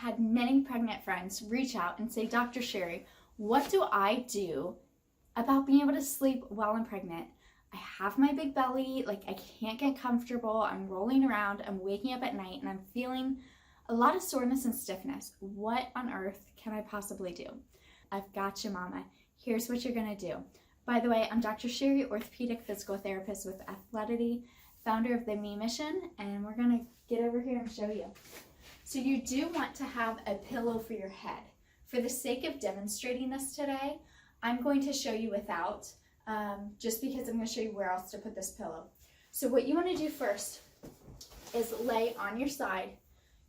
had many pregnant friends reach out and say, Dr. Shari, what do I do about being able to sleep while I'm pregnant? I have my big belly, like I can't get comfortable, I'm rolling around, I'm waking up at night, and I'm feeling a lot of soreness and stiffness. What on earth can I possibly do? I've got you, mama. Here's what you're gonna do. By the way, I'm Dr. Shari, orthopedic physical therapist with Athletity, founder of the Me Mission, and we're gonna get over here and show you. So you do want to have a pillow for your head. For the sake of demonstrating this today, I'm going to show you without, just because I'm gonna show you where else to put this pillow. So what you wanna do first is lay on your side.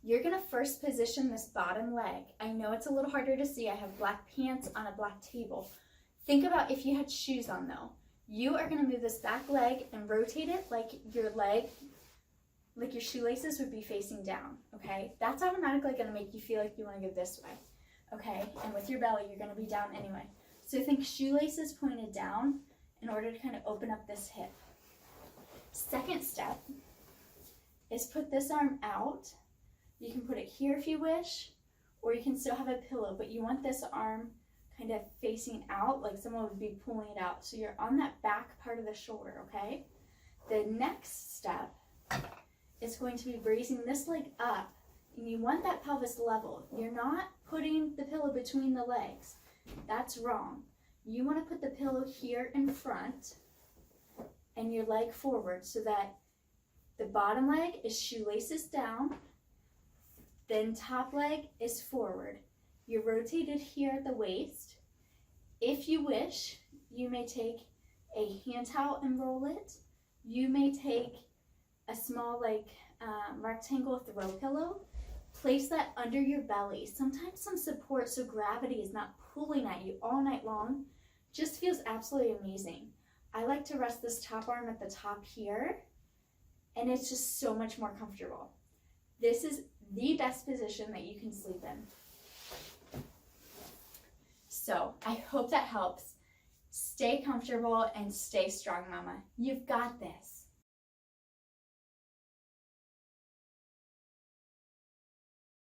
You're gonna first position this bottom leg. I know it's a little harder to see. I have black pants on a black table. Think about if you had shoes on though. You are gonna move this back leg and rotate it like your shoelaces would be facing down, okay? That's automatically gonna make you feel like you wanna go this way, okay? And with your belly, you're gonna be down anyway. So think shoelaces pointed down in order to kind of open up this hip. Second step is put this arm out. You can put it here if you wish, or you can still have a pillow, but you want this arm kind of facing out, like someone would be pulling it out. So you're on that back part of the shoulder, okay? The next step is going to be raising this leg up, and you want that pelvis level. You're not putting the pillow between the legs. That's wrong. You want to put the pillow here in front and your leg forward so that the bottom leg is shoelaces down, then top leg is forward. You're rotated here at the waist. If you wish, you may take a hand towel and roll it. You may take a small rectangle throw pillow. Place that under your belly. Sometimes some support so gravity is not pulling at you all night long. Just feels absolutely amazing. I like to rest this top arm at the top here, and it's just so much more comfortable. This is the best position that you can sleep in. So I hope that helps. Stay comfortable and stay strong, mama. You've got this.